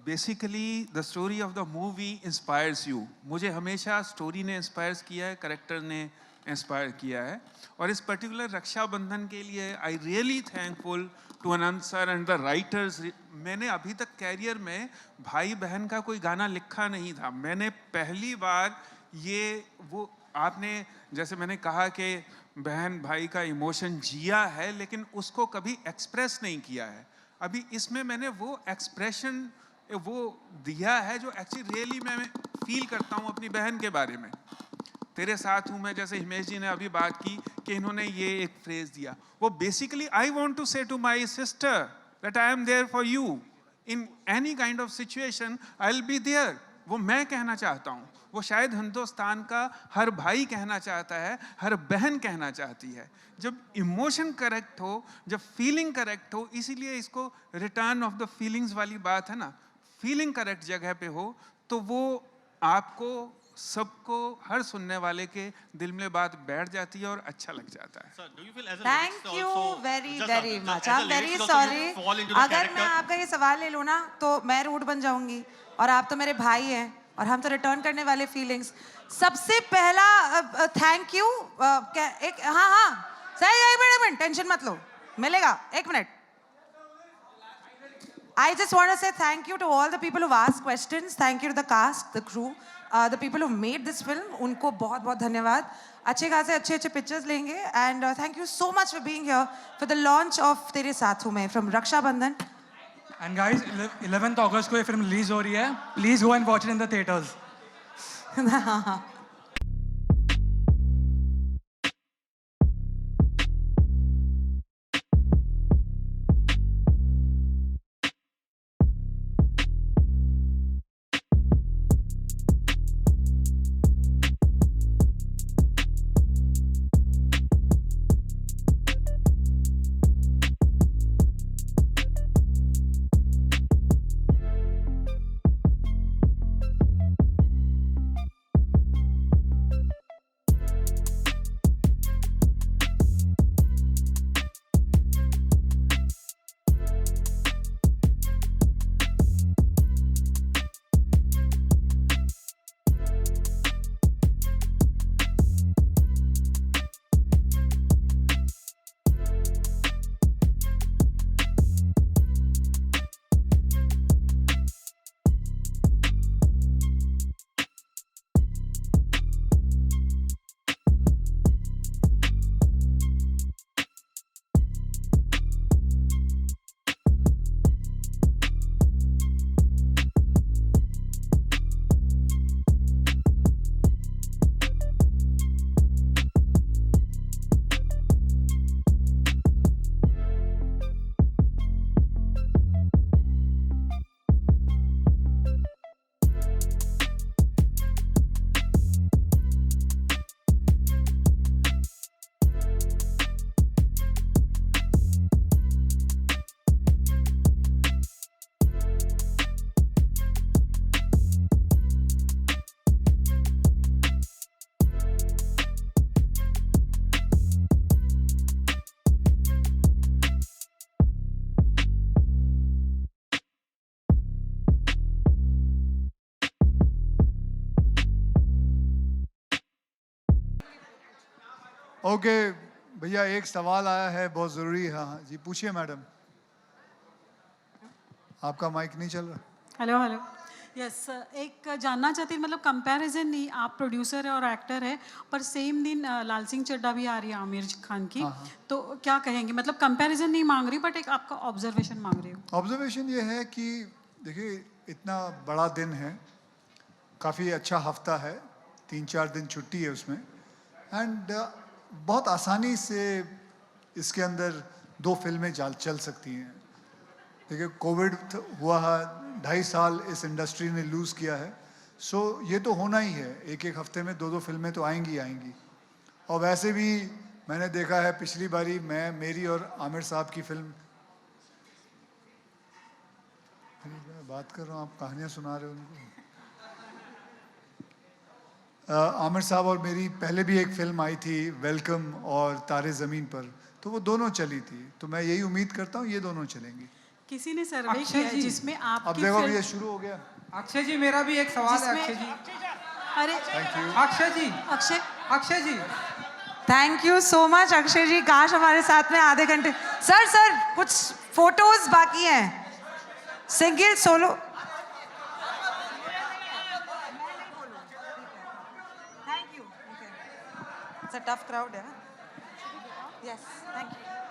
basically the story of the movie inspires you. मुझे हमेशा story ने inspire किया है, character ने inspire किया है. और इस पर्टिकुलर रक्षाबंधन के लिए I really thankful to Anand sir and the writers. मैंने अभी तक कैरियर में भाई बहन का कोई गाना लिखा नहीं था. मैंने पहली बार ये वो आपने जैसे मैंने कहा कि बहन भाई का इमोशन जिया है, लेकिन उसको कभी एक्सप्रेस नहीं किया है. अभी इसमें मैंने वो एक्सप्रेशन वो दिया है जो एक्चुअली रियली मैं फील करता हूँ अपनी बहन के बारे में. तेरे साथ हूँ मैं, जैसे हिमेश जी ने अभी बात की कि इन्होंने ये एक फ्रेज दिया, वो basically I want to say to my sister that I am there for you in any kind of situation, I will be there. वो मैं कहना चाहता हूँ, वो शायद हिंदुस्तान का हर भाई कहना चाहता है, हर बहन कहना चाहती है. जब इमोशन करेक्ट हो, जब फीलिंग करेक्ट हो, इसीलिए इसको रिटर्न ऑफ द फीलिंग्स वाली बात है ना. फीलिंग करेक्ट जगह पे हो तो वो आपको सबको हर सुनने वाले के दिल में बात बैठ जाती है और अच्छा लग जाता है. Thank you very very much. I'm very sorry. अगर मैं आपका ये सवाल ले लूँ ना तो मैं रूड बन जाऊंगी, और आप तो मेरे भाई हैं और हम तो रिटर्न करने वाले फीलिंग्स. सबसे पहला थैंक यू. एक हाँ सही, एक मिनट टेंशन मत लो, मिलेगा, एक minute. I just want to say thank you to all the people who've asked questions. Thank you to the cast, the crew, the people who made this film. उनको बहुत बहुत धन्यवाद. अच्छे खासे अच्छे पिक्चर्स लेंगे. And thank you so much for being here for the launch of तेरे साथ हूँ मैं from Raksha Bandhan. And guys, 11th August को ये फिल्म रिलीज हो रही है. Please go and watch it in the theaters. Okay भैया, एक सवाल आया है बहुत ज़रूरी है. हाँ जी, पूछिए मैडम. आपका माइक नहीं चल रहा. Hello hello. यस एक जानना चाहती हूँ, मतलब कंपैरिजन नहीं, आप प्रोड्यूसर है और एक्टर है, पर सेम दिन लाल सिंह चड्ढा भी आ रही है आमिर खान की, तो क्या कहेंगे? मतलब कंपैरिजन नहीं मांग रही, बट एक आपका ऑब्जर्वेशन मांग रही हूँ। ऑब्जर्वेशन ये है कि देखिए इतना बड़ा दिन है, काफ़ी अच्छा हफ्ता है, 3-4 दिन छुट्टी है उसमें, एंड बहुत आसानी से इसके अंदर 2 फिल्में चल सकती हैं। देखिए कोविड हुआ है, 2.5 साल इस इंडस्ट्री ने लूज़ किया है, सो ये तो होना ही है, एक हफ्ते में 2 फिल्में तो आएंगी। और वैसे भी मैंने देखा है पिछली बारी मेरी और आमिर साहब की फिल्म, मैं बात कर रहा हूँ, आप कहानियाँ सुना रहे हो उनको। आमिर साहब और मेरी पहले भी एक फिल्म आई थी वेलकम और तारे ज़मीन पर, तो वो दोनों चली थी, तो मैं यही उम्मीद करता हूँ ये दोनों चलेंगी। किसी ने सर्वे किया है जिसमें आपकी अब देखो फिल्म- ये शुरू हो गया। अक्षय जी मेरा भी एक सवाल है। अक्षय जी, अरे thank you. Akshay ji, Akshay ji, thank you so much Akshay ji, काश हमारे साथ में आधे घंटे। सर कुछ फोटोज बाकी हैं, single solo. Thank you. It's a tough crowd है। Yes thank you.